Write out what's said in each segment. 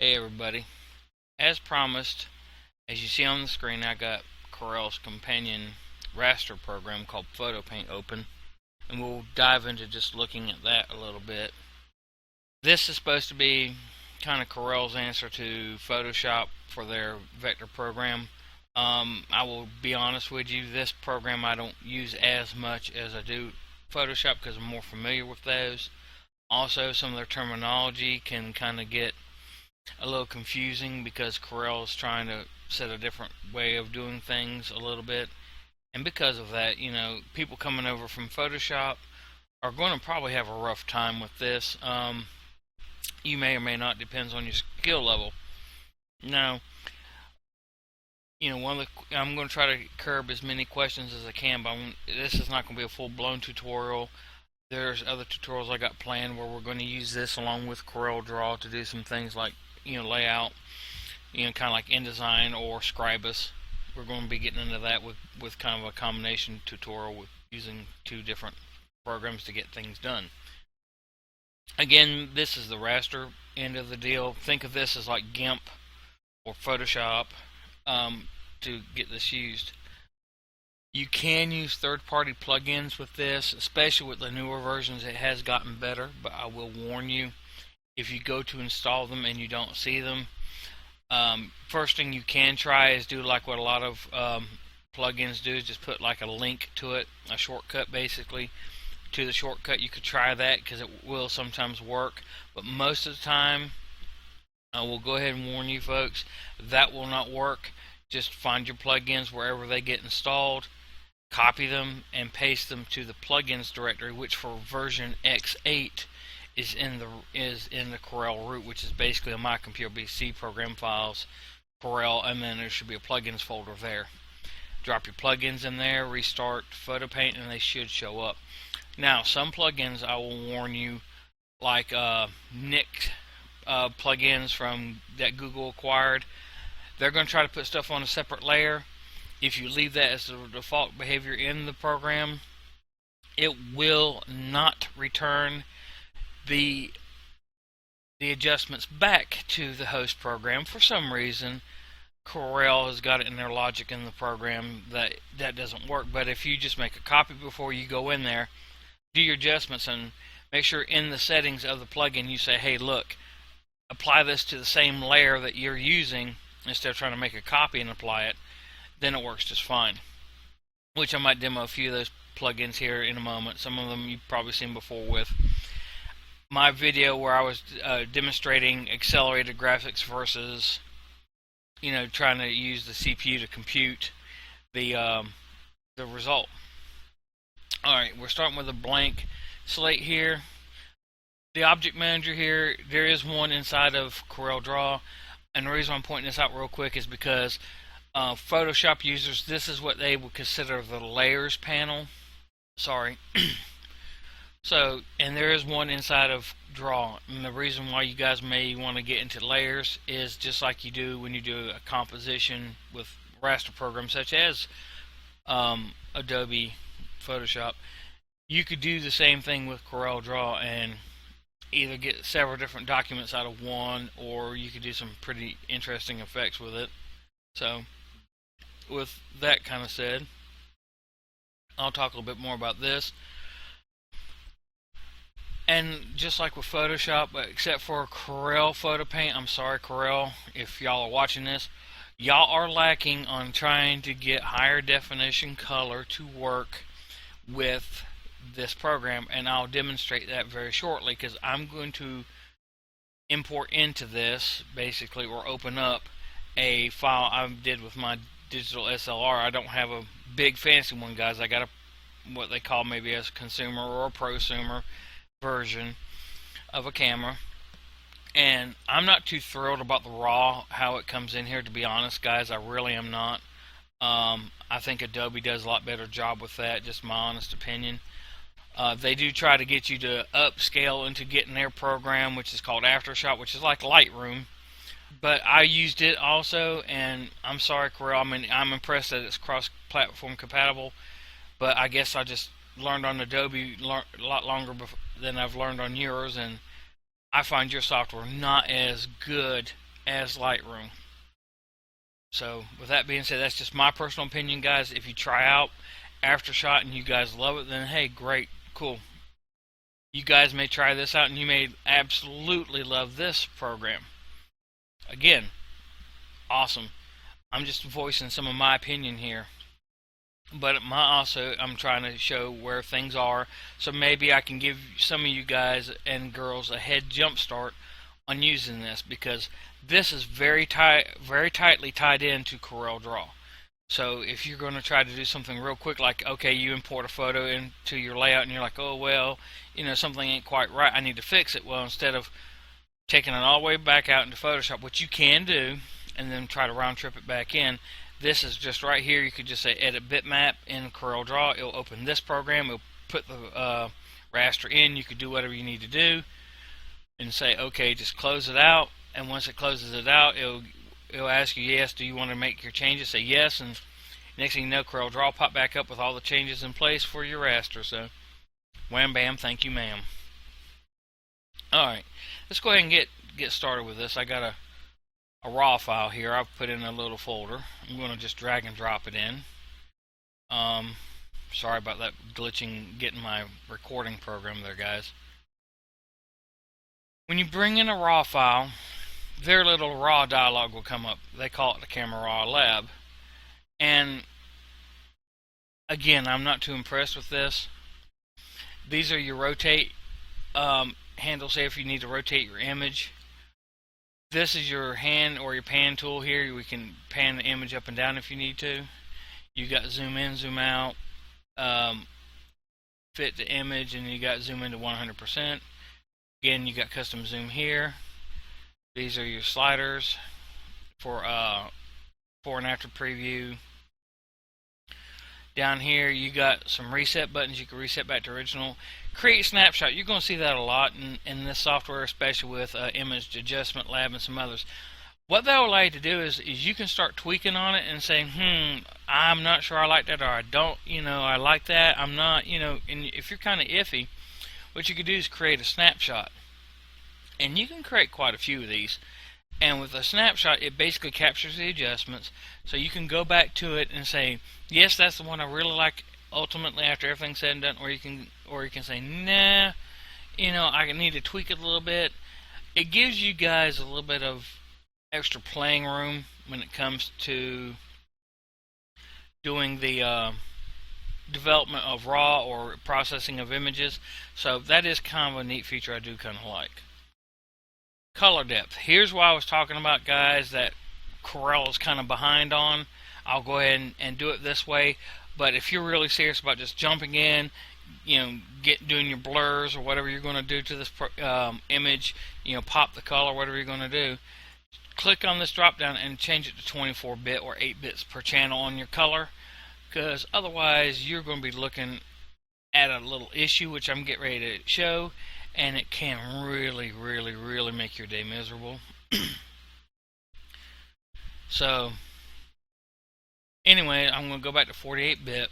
Hey everybody. As promised, as you see on the screen, I got Corel's companion raster program called PhotoPaint open, and we'll dive into just looking at that a little bit. This is supposed to be kind of Corel's answer to Photoshop for their vector program. I will be honest with you, this program I don't use as much as I do Photoshop because I'm more familiar with those. Also, some of their terminology can kind of get a little confusing because Corel is trying to set a different way of doing things a little bit. And because of that, people coming over from Photoshop are going to probably have a rough time with this. You may or may not, depends on your skill level. Now, I'm going to try to curb as many questions as I can, but this is not going to be a full-blown tutorial. There's other tutorials I got planned where we're going to use this along with Corel Draw to do some things like layout, kind of like InDesign or Scribus. We're going to be getting into that with kind of a combination tutorial with using two different programs to get things done. Again, this is the raster end of the deal. Think of this as like GIMP or Photoshop to get this used. You can use third-party plugins with this, especially with the newer versions. It has gotten better, but I will warn you, if you go to install them and you don't see them, first thing you can try is do like what a lot of plugins do, is just put like a link to it, a shortcut basically to the shortcut. You could try that because it will sometimes work, but most of the time I will go ahead and warn you folks, that will not work. Just find your plugins wherever they get installed, copy them and paste them to the plugins directory, which for version X8 is in the Corel root, which is basically on my computer be C program files, Corel, and then there should be a plugins folder there. Drop your plugins in there, restart PhotoPaint, and they should show up. Now, some plugins I will warn you, like Nik plugins from that Google acquired, they're going to try to put stuff on a separate layer. If you leave that as the default behavior in the program, it will not return the adjustments back to the host program. For some reason, Corel has got it in their logic in the program that doesn't work. But if you just make a copy before you go in there, do your adjustments, and make sure in the settings of the plugin you say, hey, look, apply this to the same layer that you're using instead of trying to make a copy and apply it, then it works just fine. Which I might demo a few of those plugins here in a moment. Some of them you've probably seen before with my video where I was demonstrating accelerated graphics versus trying to use the CPU to compute the result. Alright, we're starting with a blank slate here. The object manager here, there is one inside of Corel Draw, and the reason I'm pointing this out real quick is because Photoshop users, this is what they would consider the layers panel. Sorry. So, and there is one inside of Draw, and the reason why you guys may want to get into layers is just like you do when you do a composition with raster programs such as Adobe Photoshop. You could do the same thing with Corel Draw and either get several different documents out of one, or you could do some pretty interesting effects with it. So, with that kind of said, I'll talk a little bit more about this. And just like with Photoshop, but except for Corel PhotoPaint, I'm sorry Corel, if y'all are watching this, y'all are lacking on trying to get higher definition color to work with this program, and I'll demonstrate that very shortly because I'm going to import into this basically, or open up a file I did with my digital SLR. I don't have a big fancy one, guys. I got what they call maybe as a consumer or a prosumer version of a camera, and I'm not too thrilled about the raw how it comes in here, to be honest, guys. I really am not. I think Adobe does a lot better job with that, just my honest opinion. They do try to get you to upscale into getting their program, which is called Aftershock, which is like Lightroom. But I used it also, and I'm sorry, Corel. I mean, I'm impressed that it's cross-platform compatible, but I guess I just learned on Adobe a lot longer than I've learned on yours, and I find your software not as good as Lightroom. So with that being said, that's just my personal opinion, guys. If you try out Aftershot and you guys love it, then hey, great, cool. You guys may try this out and you may absolutely love this program. Again, awesome. I'm just voicing some of my opinion here. But I'm trying to show where things are, so maybe I can give some of you guys and girls a head jump start on using this, because this is very tightly tied into Corel Draw. So if you're going to try to do something real quick, like, okay, you import a photo into your layout and you're like, oh well, something ain't quite right, I need to fix it. Well, instead of taking it all the way back out into Photoshop, which you can do, and then try to round trip it back in, this is just right here. You could just say edit bitmap in Corel Draw. It'll open this program. It'll put the raster in. You could do whatever you need to do and say, okay, just close it out. And once it closes it out, it'll ask you, yes, do you want to make your changes? Say yes, and next thing you know, Corel Draw pop back up with all the changes in place for your raster. So wham bam, thank you ma'am. Alright, let's go ahead and get started with this. I got a raw file here I've put in a little folder. I'm going to just drag and drop it in. Sorry about that glitching getting my recording program there, guys. When you bring in a raw file, their little raw dialog will come up. They call it the Camera Raw Lab. And again, I'm not too impressed with this. These are your rotate handles here if you need to rotate your image. This is your hand or your pan tool here. We can pan the image up and down if you need to. You got zoom in, zoom out, fit the image, and you got zoom into 100%. Again, you got custom zoom here. These are your sliders for before and after preview. Down here, you got some reset buttons. You can reset back to original. Create snapshot. You're going to see that a lot in this software, especially with Image Adjustment Lab and some others. What that will allow you to do is you can start tweaking on it and saying, I'm not sure I like that, or I don't, I like that, I'm not, and if you're kind of iffy, what you could do is create a snapshot. And you can create quite a few of these. And with a snapshot, it basically captures the adjustments, so you can go back to it and say, yes, that's the one I really like ultimately after everything's said and done, or you can say, nah, I need to tweak it a little bit. It gives you guys a little bit of extra playing room when it comes to doing the development of raw or processing of images. So that is kind of a neat feature I do kind of like. Color depth. Here's what I was talking about, guys, that Corel is kind of behind on. I'll go ahead and do it this way, but if you're really serious about just jumping in, doing your blurs or whatever you're going to do to this image, pop the color, whatever you're going to do, click on this drop down and change it to 24-bit or 8 bits per channel on your color, because otherwise you're going to be looking at a little issue, which I'm getting ready to show, and it can really, really, really make your day miserable. So anyway, I'm going to go back to 48-bit.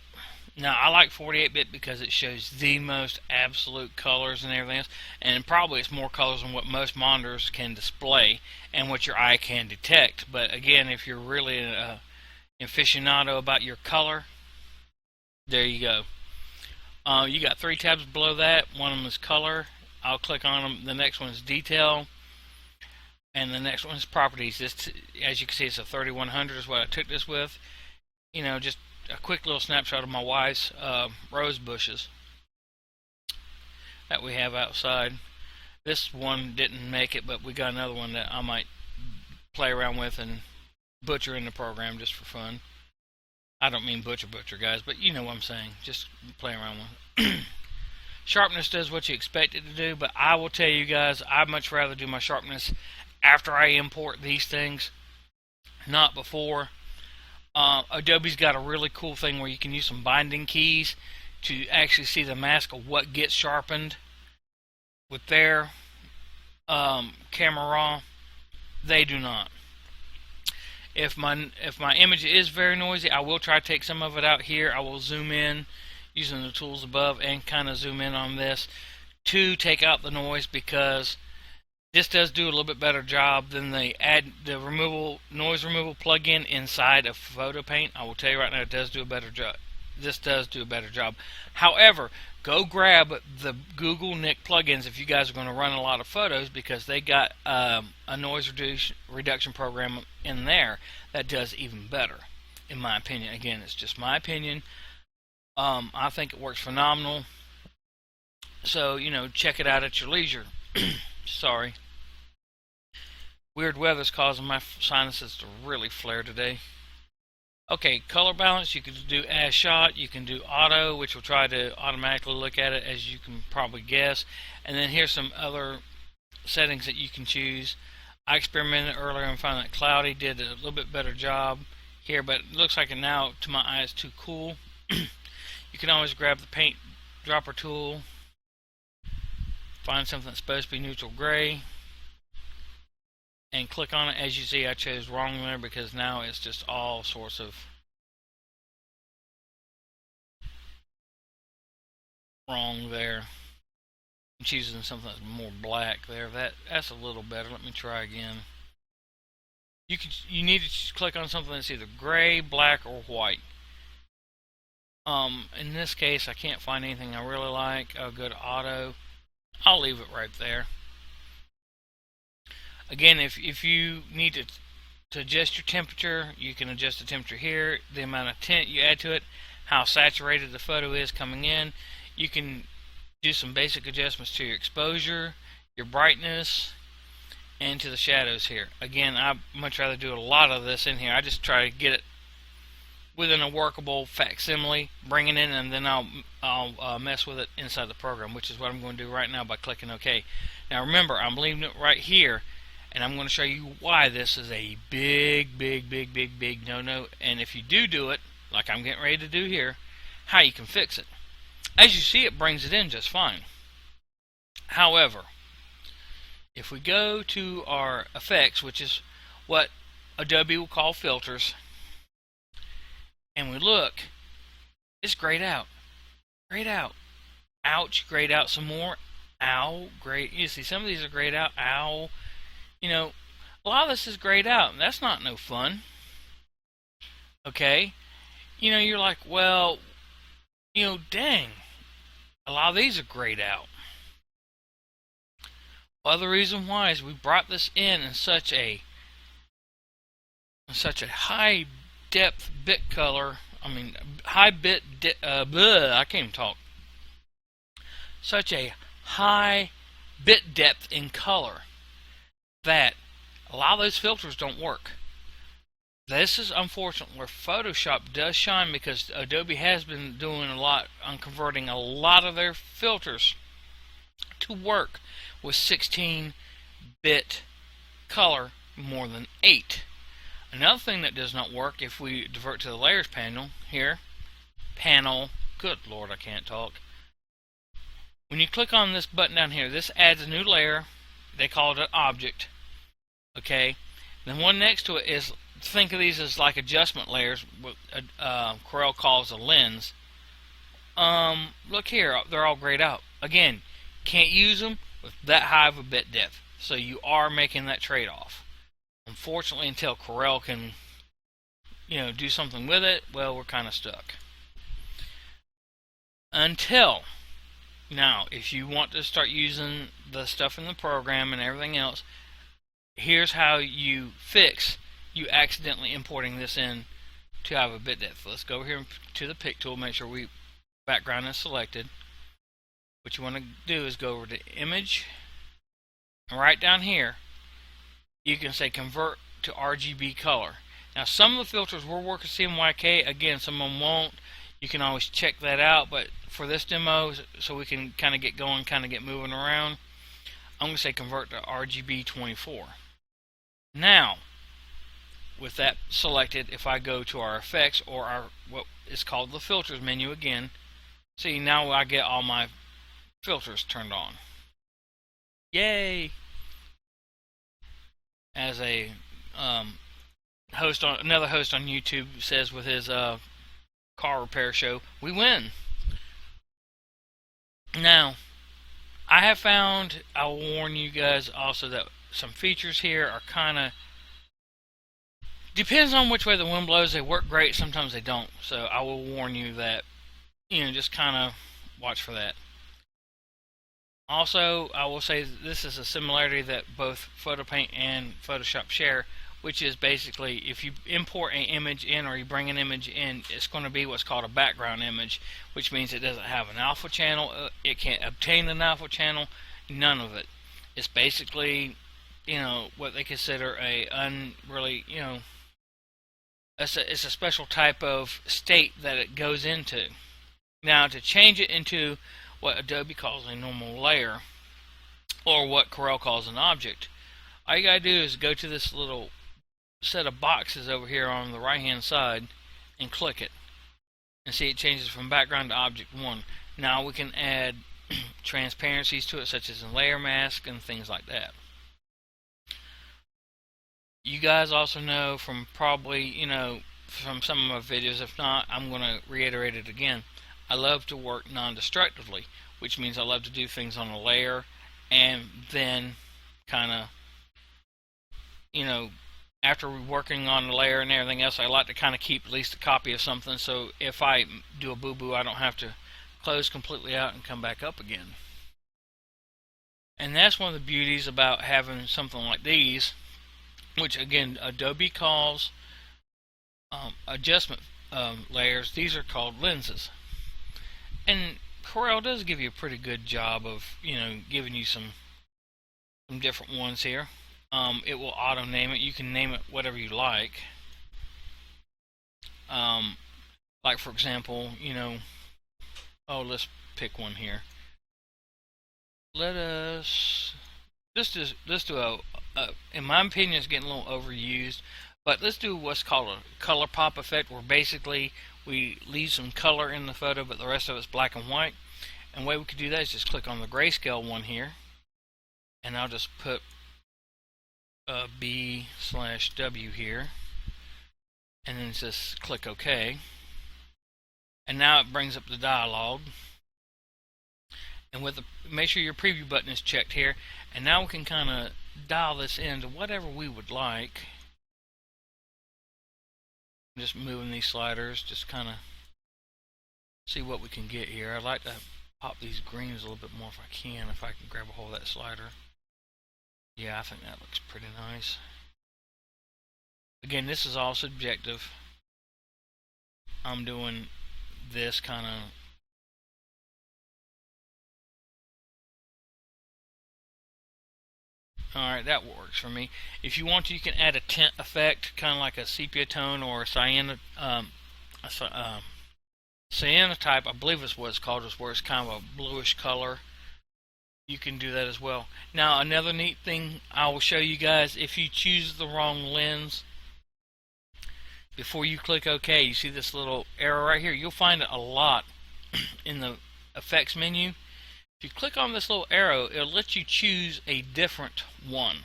Now, I like 48-bit because it shows the most absolute colors and everything else, and probably it's more colors than what most monitors can display and what your eye can detect. But again, if you're really an aficionado about your color, there you go. You got 3 tabs below that. One of them is color. I'll click on them. The next one is detail, and the next one is properties. This, as you can see, it's a 3100 is what I took this with. Just a quick little snapshot of my wife's rose bushes that we have outside. This one didn't make it, but we got another one that I might play around with and butcher in the program just for fun. I don't mean butcher, guys, but you know what I'm saying. Just play around with it. Sharpness does what you expect it to do, but I will tell you guys, I'd much rather do my sharpness after I import these things, not before. Adobe's got a really cool thing where you can use some binding keys to actually see the mask of what gets sharpened with their Camera Raw. They do not. If my image is very noisy, I will try to take some of it out here. I will zoom in using the tools above and kind of zoom in on this to take out the noise, because This does do a little bit better job than the noise removal plugin inside of PhotoPaint. I will tell you right now, it does do a better job. This does do a better job. However, go grab the Google Nik plugins if you guys are going to run a lot of photos, because they got a noise reduction program in there that does even better, in my opinion. Again, it's just my opinion. I think it works phenomenal. So, check it out at your leisure. Sorry. Weird weather's causing my sinuses to really flare today. Okay, color balance, you can do as shot, you can do auto, which will try to automatically look at it, as you can probably guess. And then here's some other settings that you can choose. I experimented earlier and found that cloudy did a little bit better job here, but it looks like it now, to my eye, is too cool. You can always grab the paint dropper tool, find something that's supposed to be neutral gray, and click on it. As you see, I chose wrong there because now it's just all sorts of wrong there. I'm choosing something that's more black there. That's a little better. Let me try again. You need to click on something that's either gray, black, or white. In this case, I can't find anything I really like. I'll go to auto. I'll leave it right there. Again, if you need to adjust your temperature, you can adjust the temperature here, the amount of tint you add to it, how saturated the photo is coming in. You can do some basic adjustments to your exposure, your brightness, and to the shadows here. Again, I'd much rather do a lot of this in here. I just try to get it within a workable facsimile, bring it in, and then I'll mess with it inside the program, which is what I'm going to do right now by clicking OK. Now remember, I'm leaving it right here, and I'm going to show you why this is a big no-no, and if you do it, like I'm getting ready to do here, how you can fix it. As you see, it brings it in just fine. However, if we go to our effects, which is what Adobe will call filters, and we look, it's grayed out. Grayed out. Ouch, grayed out some more. Ow, grayed. You see, some of these are grayed out. Ow. A lot of this is grayed out, and that's not no fun. Okay? You're like, well, dang. A lot of these are grayed out. Well, the reason why is we brought this in such a high depth bit color. High bit. I can't even talk. Such a high bit depth in color that a lot of those filters don't work. This is unfortunate where Photoshop does shine, because Adobe has been doing a lot on converting a lot of their filters to work with 16-bit color more than 8. Another thing that does not work, if we divert to the layers panel here, good lord, I can't talk. When you click on this button down here, this adds a new layer. They call it an object. Okay, then one next to it is, think of these as like adjustment layers. What Corel calls a lens. Look here, they're all grayed out. Again, can't use them with that high of a bit depth, so you are making that trade-off. Unfortunately, until Corel can, do something with it, well, we're kind of stuck. Now, if you want to start using the stuff in the program and everything else, here's how you fix you accidentally importing this in to have a bit depth. Let's go here to the pick tool, make sure background is selected. What you want to do is go over to image, and right down here you can say convert to RGB color. Now, some of the filters will work with CMYK. Again, some of them won't. You can always check that out, but for this demo, so we can kind of get going, kind of get moving around, I'm going to say convert to RGB 24. Now, with that selected, if I go to our effects, or our what is called the filters menu again, see, now I get all my filters turned on. Yay! As a another host on YouTube says with his car repair show, we win. Now, I have found, I will warn you guys also, that some features here are kind of, depends on which way the wind blows. They work great, sometimes they don't. So I will warn you that, just kind of watch for that. Also, I will say this is a similarity that both PhotoPaint and Photoshop share, which is basically if you import an image in or you bring an image in, it's going to be what's called a background image, which means it doesn't have an alpha channel, it can't obtain an alpha channel, none of it. It's basically, what they consider a unreally, it's a special type of state that it goes into. Now, to change it into what Adobe calls a normal layer, or what Corel calls an object, all you gotta do is go to this little set of boxes over here on the right hand side and click it, and see it changes from background to object 1. Now we can add transparencies to it, such as a layer mask and things like that. You guys also know from probably, from some of my videos, if not, I'm going to reiterate it again. I love to work non-destructively, which means I love to do things on a layer and then kind of, after working on the layer and everything else, I like to kind of keep at least a copy of something, so if I do a boo-boo, I don't have to close completely out and come back up again. And that's one of the beauties about having something like these, which again Adobe calls adjustment layers. These are called lenses. And Corel does give you a pretty good job of, giving you some different ones here. It will auto name it. You can name it whatever you like. Like for example, let's pick one here. Let us let's do a in my opinion, it's getting a little overused, but let's do what's called a color pop effect, where basically we leave some color in the photo, but the rest of it's black and white. And the way we could do that is just click on the grayscale one here, and I'll just put B/W here, and then just click OK. And now it brings up the dialog. And make sure your preview button is checked here. And now we can kind of dial this into whatever we would like. Just moving these sliders, just kind of see what we can get here. I'd like to pop these greens a little bit more if I can grab a hold of that slider. Yeah, I think that looks pretty nice. Again, this is all subjective. I'm doing this kind of alright, that works for me. If you want to, you can add a tint effect, kind of like a sepia tone or a cyanotype, I believe is what it's called, is where it's kind of a bluish color. You can do that as well. Now, another neat thing I will show you guys, if you choose the wrong lens, before you click OK, you see this little arrow right here. You'll find it a lot in the effects menu. If you click on this little arrow, it'll let you choose a different one.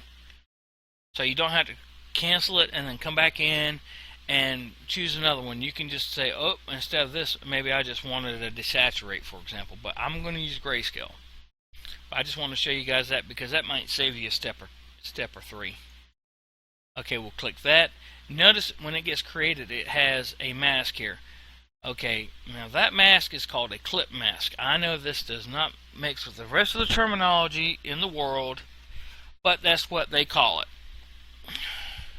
So you don't have to cancel it and then come back in and choose another one. You can just say, oh, instead of this, maybe I just wanted a desaturate, for example. But I'm going to use grayscale. But I just want to show you guys that because that might save you a step or three. Okay, we'll click that. Notice when it gets created, it has a mask here. Okay, now that mask is called a clip mask. I know this does not mix with the rest of the terminology in the world, but that's what they call it.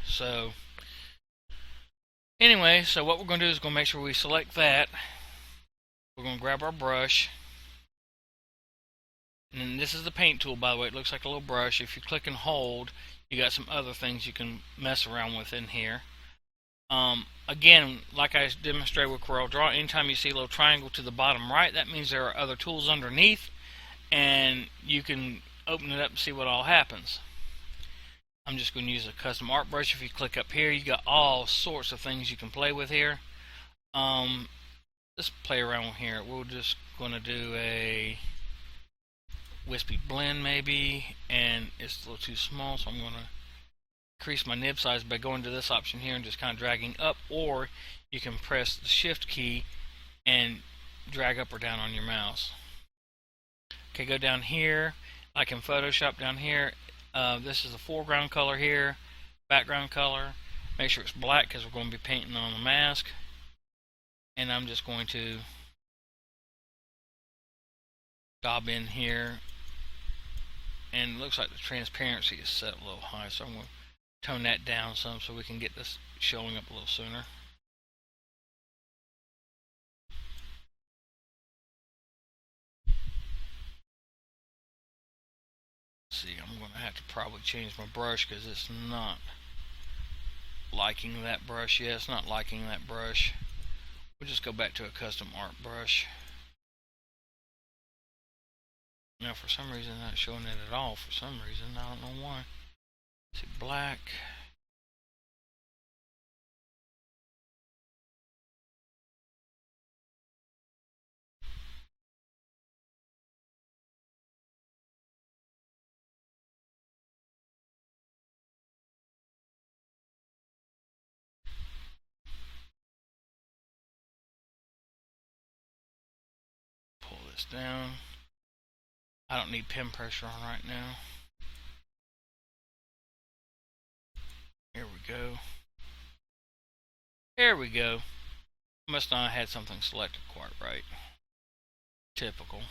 So, anyway, so what we're going to do is going to make sure we select that. We're going to grab our brush. And this is the paint tool, by the way. It looks like a little brush. If you click and hold, you got some other things you can mess around with in here. Again, like I demonstrated with Corel Draw, anytime you see a little triangle to the bottom right, that means there are other tools underneath, and you can open it up and see what all happens. I'm just going to use a custom art brush. If you click up here, you got all sorts of things you can play with here. Let's play around here. We're just going to do a wispy blend maybe, and it's a little too small, so I'm going to increase my nib size by going to this option here and just kind of dragging up, or you can press the shift key and drag up or down on your mouse. Okay, go down here, like in Photoshop down here. This is the foreground color here, background color. Make sure it's black because we're going to be painting on the mask. And I'm just going to dob in here. And it looks like the transparency is set a little high, so I'm going to tone that down some so we can get this showing up a little sooner. See, I'm going to have to probably change my brush because it's not liking that brush. Yeah, it's not liking that brush. We'll just go back to a custom art brush. Now, for some reason, not showing it at all. For some reason, I don't know why. See, black. Pull this down. I don't need pen pressure on right now. Here we go. There we go. Must not have had something selected quite right. Typical.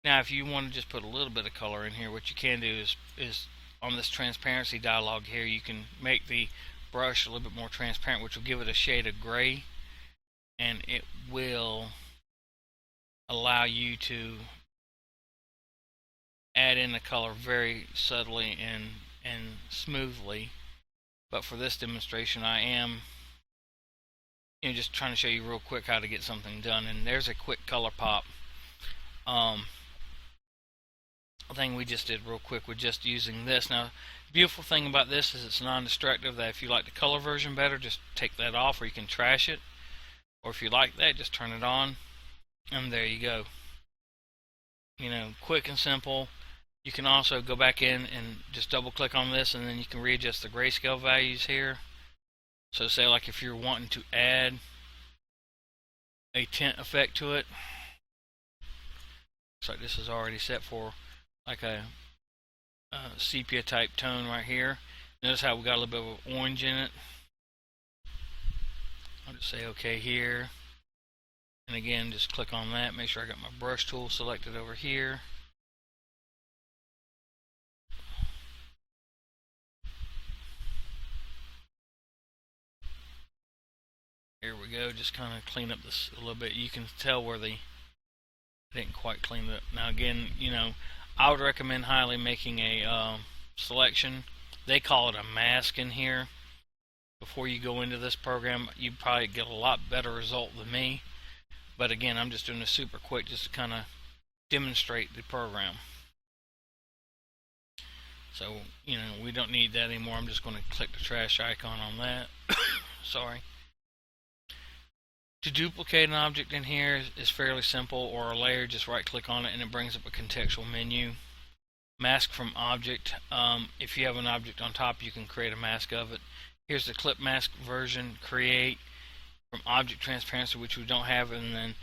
Now, if you want to just put a little bit of color in here, what you can do is on this transparency dialog here, you can make the brush a little bit more transparent, which will give it a shade of gray, and it will allow you to add in the color very subtly and smoothly. But for this demonstration, I am just trying to show you real quick how to get something done. And there's a quick color pop thing we just did real quick with just using this. Now, the beautiful thing about this is it's non-destructive, that if you like the color version better, just take that off, or you can trash it. Or if you like that, just turn it on, and there you go. Quick and simple. You can also go back in and just double click on this, and then you can readjust the grayscale values here. So say like if you're wanting to add a tint effect to it, looks like this is already set for like a sepia type tone right here. Notice how we got a little bit of orange in it. I'll just say OK here, and again just click on that, make sure I got my brush tool selected over here. Here we go, just kind of clean up this a little bit. You can tell where I didn't quite clean it up. Now again, I would recommend highly making a selection. They call it a mask in here. Before you go into this program, you'd probably get a lot better result than me. But again, I'm just doing this super quick just to kind of demonstrate the program. So, we don't need that anymore. I'm just going to click the trash icon on that. Sorry. To duplicate an object in here is fairly simple, or a layer, just right click on it and it brings up a contextual menu. Mask from object. If you have an object on top, you can create a mask of it. Here's the clip mask version. Create from object transparency, which we don't have, and then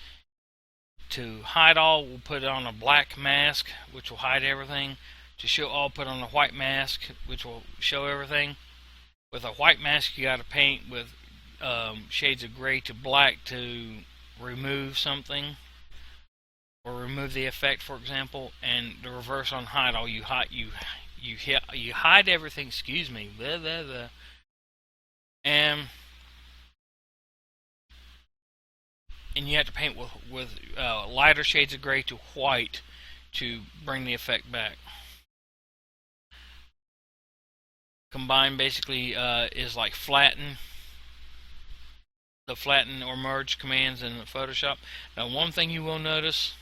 to hide all, we'll put it on a black mask, which will hide everything. To show all, put on a white mask, which will show everything. With a white mask, you got to paint with shades of gray to black to remove something, or remove the effect, for example. And the reverse on hide all, you hide everything. Excuse me. Blah, blah, blah. And you have to paint with lighter shades of gray to white to bring the effect back. Combine basically is like flatten. The flatten or merge commands in Photoshop. Now, one thing you will notice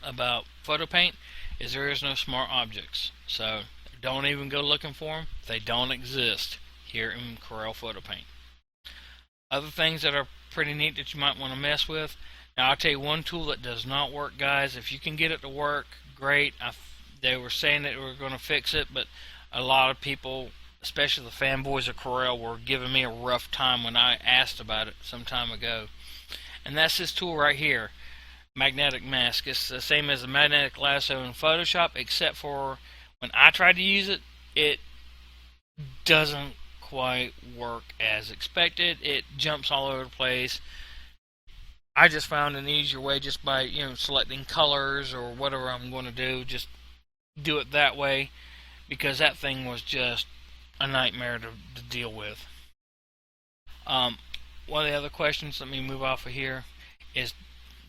about PhotoPaint is there is no smart objects. So don't even go looking for them. They don't exist here in Corel PhotoPaint. Other things that are pretty neat that you might want to mess with. Now, I'll tell you one tool that does not work, guys. If you can get it to work, great. They were saying that we were going to fix it, but a lot of people, especially the fanboys of Corel, were giving me a rough time when I asked about it some time ago. And that's this tool right here. magnetic mask. It's the same as a magnetic lasso in Photoshop, except for when I tried to use it, it doesn't quite work as expected. It jumps all over the place. I just found an easier way just by selecting colors or whatever I'm going to do. Just do it that way because that thing was just a nightmare to deal with. One of the other questions, let me move off of here, is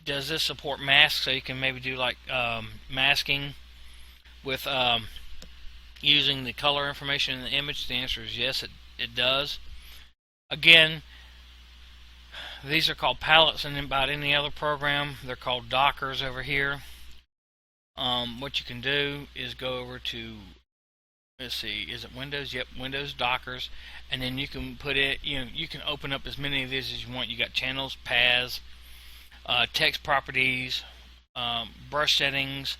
does this support masks? So you can maybe do like masking with using the color information in the image. The answer is yes, it does. Again, these are called palettes in about any other program. They're called Dockers over here. What you can do is go over to, let's see, is it Windows? Yep, Windows Dockers, and then you can put it. You can open up as many of these as you want. You got channels, paths, text properties, brush settings.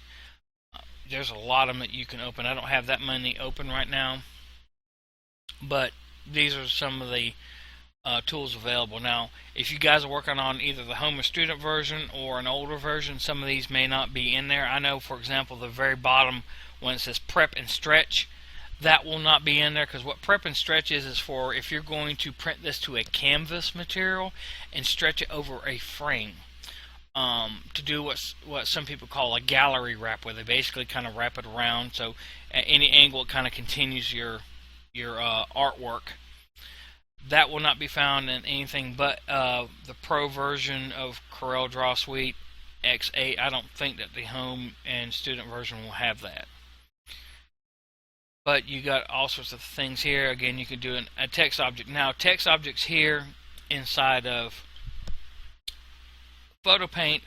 There's a lot of them that you can open. I don't have that many open right now, but these are some of the tools available. Now, if you guys are working on either the Home Student version or an older version, some of these may not be in there. I know, for example, the very bottom when it says Prep and Stretch, that will not be in there, because what Prep and Stretch is for if you're going to print this to a canvas material and stretch it over a frame. To do what some people call a gallery wrap, where they basically kind of wrap it around, so at any angle it kind of continues your artwork. That will not be found in anything but the Pro version of CorelDRAW Suite X8. I don't think that the Home and Student version will have that. But you got all sorts of things here. Again, you can do a text object. Now, text objects here inside of PhotoPaint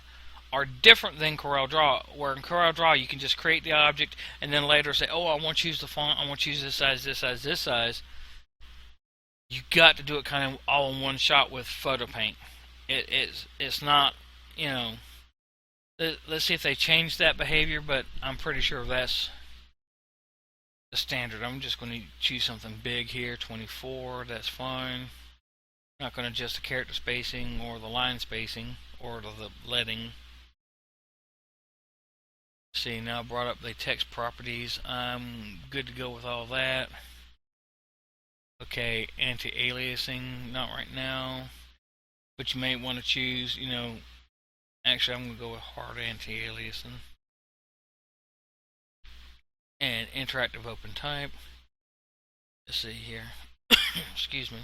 are different than CorelDRAW, where in CorelDRAW you can just create the object and then later say, oh, I want to use the font, I want to use this size, this size, this size. You got to do it kind of all in one shot with PhotoPaint. It's not, let's see if they change that behavior, but I'm pretty sure that's the standard. I'm just going to choose something big here, 24, that's fine. Not going to adjust the character spacing or the line spacing or the leading. See, now I brought up the text properties. I'm good to go with all that. Okay, anti-aliasing, not right now. But you may want to choose, actually I'm going to go with hard anti-aliasing. And interactive open type. Let's see here. Excuse me.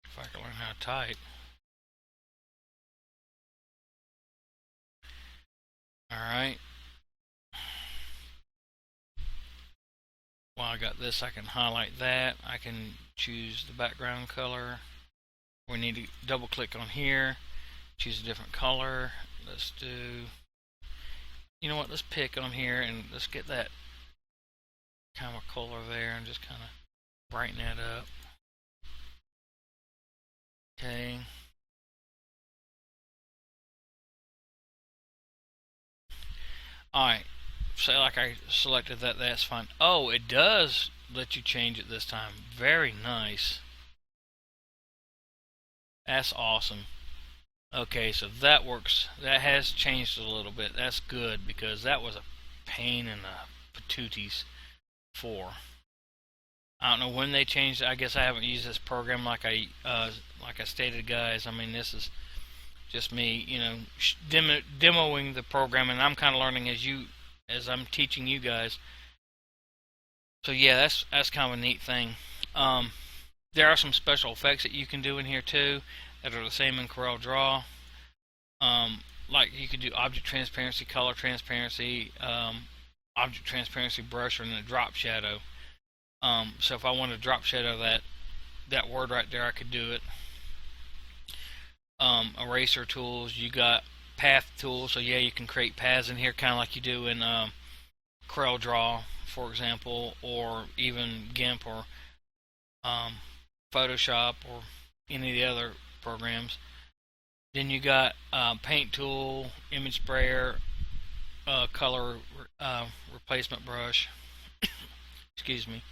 If I can learn how to type. Alright. While I got this, I can highlight that. I can choose the background color. We need to double click on here. Choose a different color. Let's do, you know what, let's pick on here and let's get that kind of color there and just kind of brighten that up. Okay. Alright, say like I selected that, that's fine. Oh, it does let you change it this time. Very nice. That's awesome. Okay, so that works. That has changed a little bit. That's good, because that was a pain in the patooties for. I don't know when they changed it. I guess I haven't used this program like I stated, guys. I mean, this is just me, demoing the program, and I'm kind of learning as I'm teaching you guys. So yeah, that's kind of a neat thing. There are some special effects that you can do in here too that are the same in CorelDRAW. Like you could do object transparency, color transparency, object transparency brush, or in a drop shadow. So if I want to drop shadow that word right there, I could do it. Eraser tools, you got path tools, so yeah, you can create paths in here kind of like you do in CorelDRAW, for example, or even GIMP or Photoshop or any of the other programs. Then you got paint tool, image sprayer, color replacement brush. Excuse me.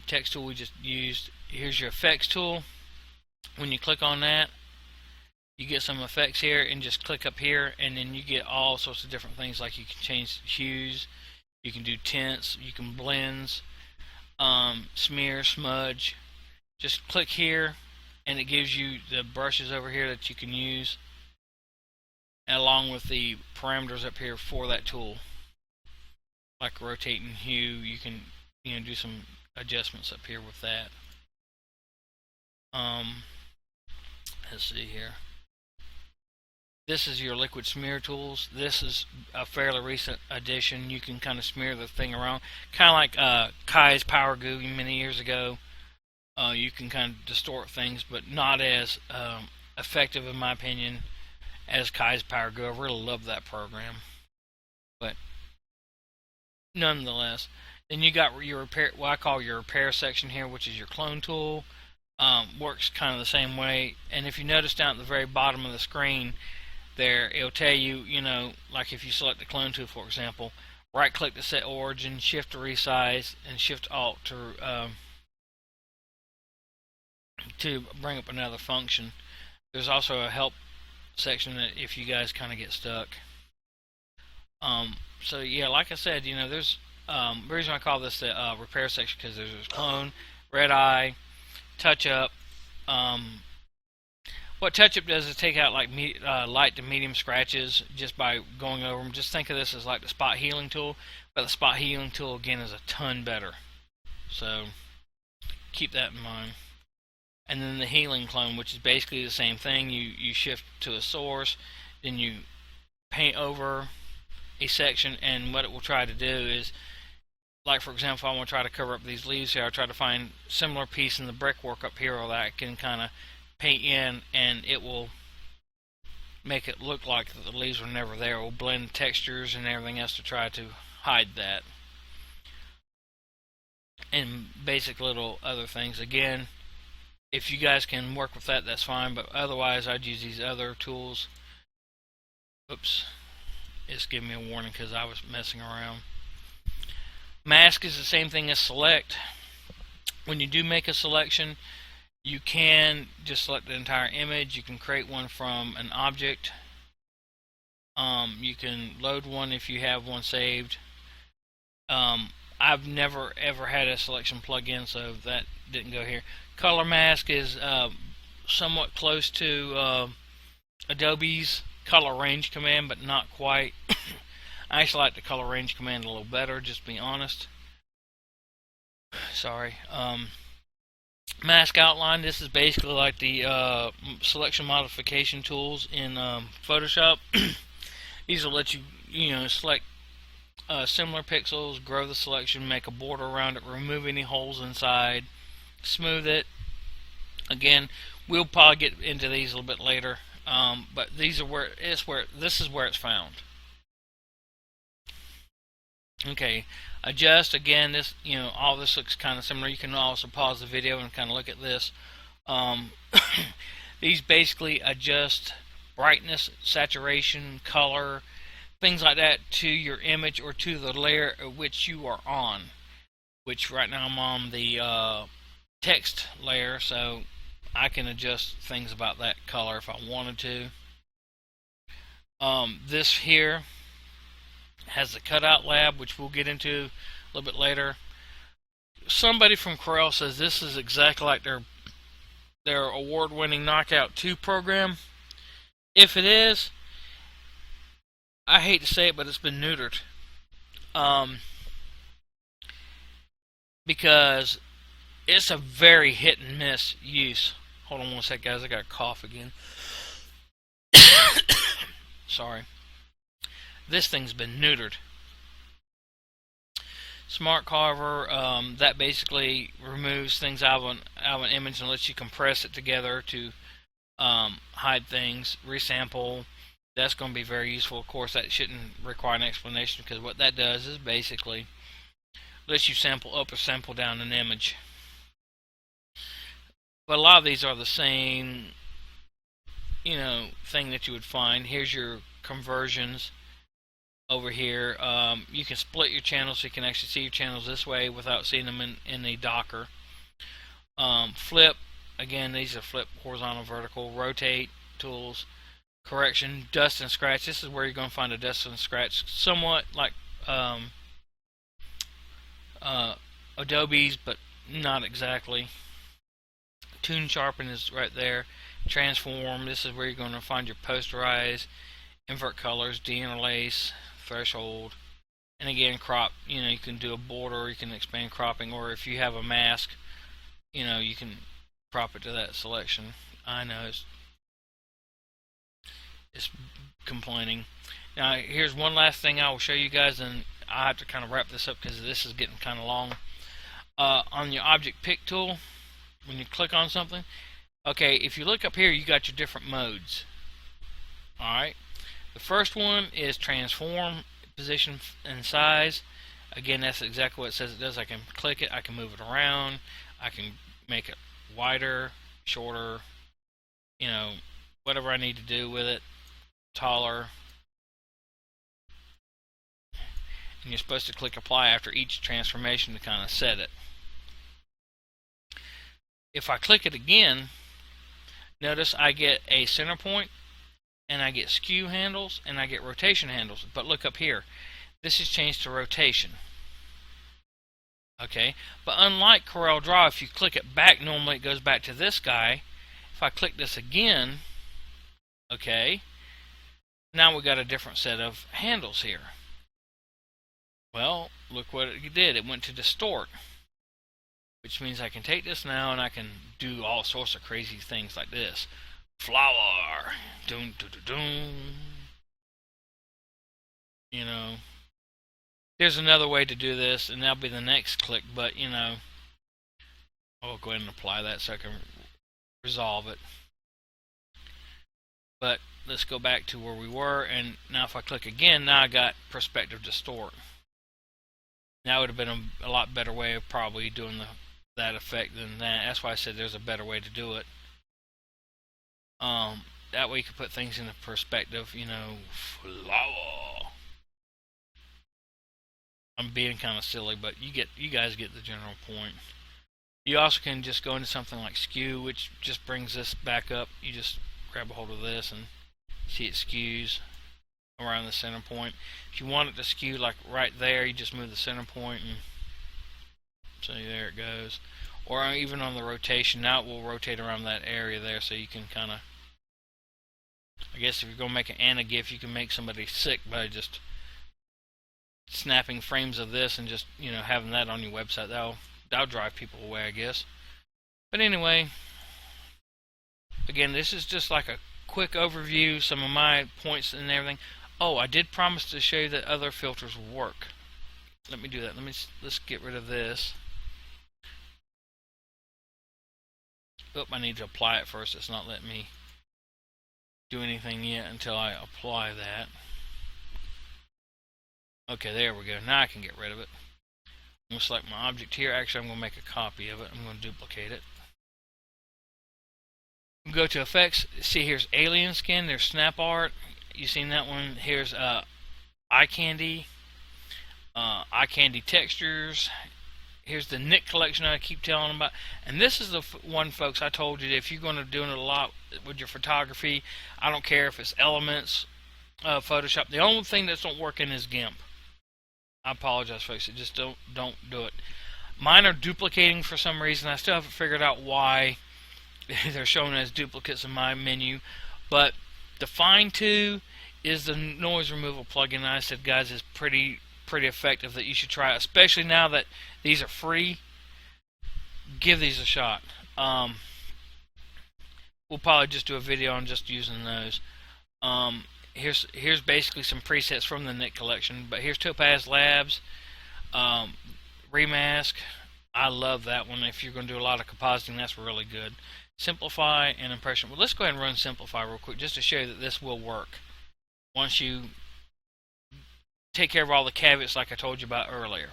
Text tool we just used. Here's your effects tool. When you click on that, you get some effects here, and just click up here, and then you get all sorts of different things, like you can change hues, you can do tints, you can blends, smear, smudge. Just click here, and it gives you the brushes over here that you can use, along with the parameters up here for that tool. Like rotate and hue, you can do some adjustments up here with that. Let's see here. This is your liquid smear tools. This is a fairly recent addition. You can kind of smear the thing around, kind of like Kai's Power Goo many years ago. You can kind of distort things, but not as effective, in my opinion, as Kai's Power Goo. I really love that program, but nonetheless. Then you got your repair, what I call your repair section here, which is your clone tool. Works kind of the same way. And if you notice down at the very bottom of the screen there, it'll tell you, like if you select the clone tool, for example, right click to set origin, shift to resize, and shift alt to bring up another function. There's also a help section that if you guys kind of get stuck. So yeah, like I said, there's the reason I call this the repair section, because there's clone, red eye, touch up. What touch up does is take out like light to medium scratches just by going over them. Just think of this as like the spot healing tool, but the spot healing tool again is a ton better. So keep that in mind. And then the healing clone, which is basically the same thing. You shift to a source, then you paint over a section, and what it will try to do is, like for example, if I want to try to cover up these leaves here, I'll try to find similar piece in the brickwork up here, or that I can kind of paint in, and it will make it look like the leaves were never there. It will blend textures and everything else to try to hide that. And basic little other things. Again, if you guys can work with that, that's fine, but otherwise I'd use these other tools. Oops. It's giving me a warning because I was messing around. Mask is the same thing as select. When you do make a selection, you can just select the entire image. You can create one from an object. You can load one if you have one saved. I've never ever had a selection plugin, so that didn't go here. Color mask is somewhat close to Adobe's color range command, but not quite. I actually like the color range command a little better, just to be honest. Sorry. Mask outline, this is basically like the selection modification tools in Photoshop. These will let you select similar pixels, grow the selection, make a border around it, remove any holes inside, smooth it. Again, we'll probably get into these a little bit later. But these are this is where it's found. Okay, adjust, again, this all this looks kind of similar. You can also pause the video and kind of look at this. These basically adjust brightness, saturation, color, things like that to your image or to the layer which you are on. Which right now I'm on the text layer, so I can adjust things about that color if I wanted to. This here has the cutout lab, which we'll get into a little bit later. Somebody from Corel says this is exactly like their award-winning Knockout 2 program. If it is, I hate to say it, but it's been neutered. Because it's a very hit and miss use. Hold on one sec, guys. I got a cough again. Sorry. This thing's been neutered. Smart Carver, that basically removes things out of an image and lets you compress it together to hide things. Resample, that's going to be very useful. Of course, that shouldn't require an explanation, because what that does is basically lets you sample up or sample down an image. But a lot of these are the same, thing that you would find. Here's your conversions. over here. You can split your channels so you can actually see your channels this way without seeing them in the Docker. Flip, again, these are flip, horizontal, vertical. Rotate tools. Correction, dust and scratch. This is where you're going to find a dust and scratch, somewhat like Adobe's, but not exactly. Tune sharpen is right there. Transform, this is where you're going to find your posterize, invert colors, deinterlace, threshold, and again crop. You can do a border, you can expand cropping, or if you have a mask, you can crop it to that selection. I know it's complaining. Now here's one last thing I will show you guys, and I have to kind of wrap this up because this is getting kind of long. On your object pick tool, when you click on something, okay, if you look up here, you got your different modes. Alright, the first one is transform, position, and size. Again, that's exactly what it says it does. I can click it, I can move it around, I can make it wider, shorter, whatever I need to do with it, taller. And you're supposed to click apply after each transformation to kind of set it. If I click it again, notice I get a center point, and I get skew handles, and I get rotation handles. But look up here, this is changed to rotation. Okay, but unlike Corel Draw, if you click it back, normally it goes back to this guy. If I click this again, okay, now we got a different set of handles here. Well, look what it did. It went to distort, which means I can take this now and I can do all sorts of crazy things like this. Flower, doom, doom, doom, doom. There's another way to do this, and that'll be the next click. But I'll go ahead and apply that so I can resolve it. But let's go back to where we were, and now if I click again, now I got perspective distort. That would have been a lot better way of probably doing that effect than that. That's why I said there's a better way to do it. That way you can put things into perspective. Flower. I'm being kind of silly, but you guys get the general point. You also can just go into something like skew, which just brings this back up. You just grab a hold of this and see it skews around the center point. If you want it to skew like right there, you just move the center point and see, there it goes. Or even on the rotation, now it will rotate around that area there, so you can kind of, I guess if you're going to make an anagif, you can make somebody sick by just snapping frames of this and just having that on your website. That'll drive people away, I guess. But anyway, again, this is just like a quick overview, some of my points and everything. Oh, I did promise to show you that other filters work. Let me do that. Let's get rid of this. Oh, I need to apply it first. It's not letting me do anything yet until I apply that. Okay, there we go. Now I can get rid of it. I'm going to select my object here. Actually, I'm going to make a copy of it. I'm going to duplicate it. Go to effects. See, here's alien skin. There's snap art. You seen that one? Here's eye candy textures. Here's the Nik collection I keep telling about. And this is the one, folks, I told you that if you're going to do it a lot with your photography, I don't care if it's Elements, Photoshop. The only thing that don't work in is GIMP. I apologize, folks. It just don't do it. Mine are duplicating for some reason. I still haven't figured out why they're shown as duplicates in my menu. But Define 2 is the noise removal plugin. I said, guys, is pretty effective, that you should try it, especially now that these are free. Give these a shot. We'll probably just do a video on just using those. Here's basically some presets from the Nik collection. But here's Topaz Labs, Remask. I love that one. If you're going to do a lot of compositing, that's really good. Simplify and Impression. Well, let's go ahead and run Simplify real quick just to show you that this will work once you take care of all the caveats like I told you about earlier.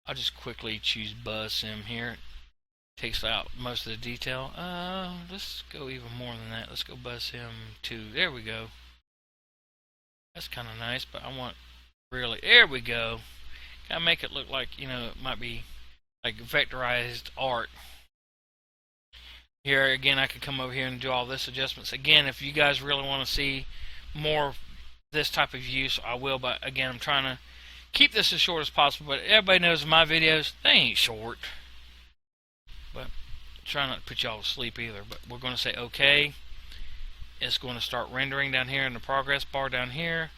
I'll just quickly choose BuzzSim here. Takes out most of the detail. Let's go even more than that. Let's go BuzzSim 2. There we go. That's kind of nice, but I want really, there we go. Gotta make it look like, it might be like vectorized art. Here again, I could come over here and do all this adjustments. Again, if you guys really want to see more of this type of use, I will, but again, I'm trying to keep this as short as possible. But everybody knows my videos, they ain't short. But I'm trying not to put y'all to sleep either. But we're going to say OK. It's going to start rendering down here in the progress bar down here,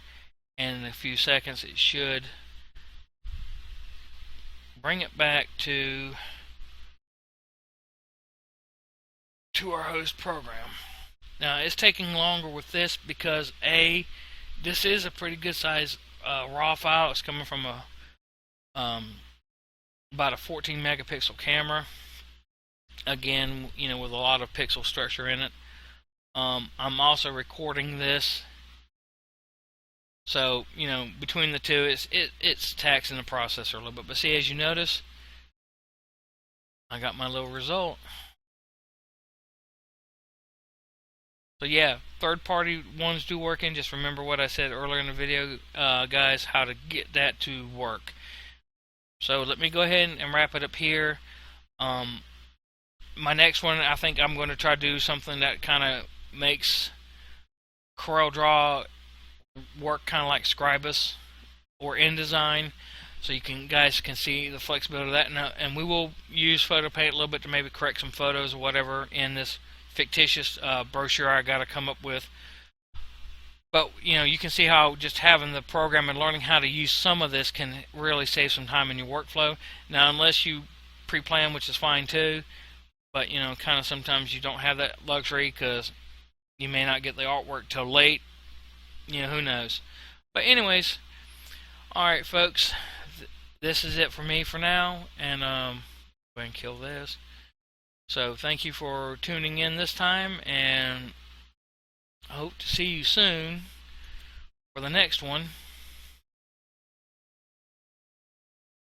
and in a few seconds it should bring it back to our host program. Now it's taking longer with this because this is a pretty good size raw file. It's coming from a about a 14 megapixel camera. Again, with a lot of pixel structure in it. I'm also recording this, so between the two, it's taxing the processor a little bit. But see, as you notice, I got my little result. So yeah, third-party ones do work in. Just remember what I said earlier in the video, guys, how to get that to work. So let me go ahead and wrap it up here. My next one, I think I'm going to try to do something that kind of makes CorelDRAW work kind of like Scribus or InDesign, so you guys can see the flexibility of that. And we will use PhotoPaint a little bit to maybe correct some photos or whatever in this fictitious brochure I got to come up with. But you can see how just having the program and learning how to use some of this can really save some time in your workflow. Now, unless you pre-plan, which is fine too, but kind of sometimes you don't have that luxury because you may not get the artwork till late. Who knows. But anyways, alright folks, this is it for me for now, and go ahead and kill this. So thank you for tuning in this time, and I hope to see you soon for the next one.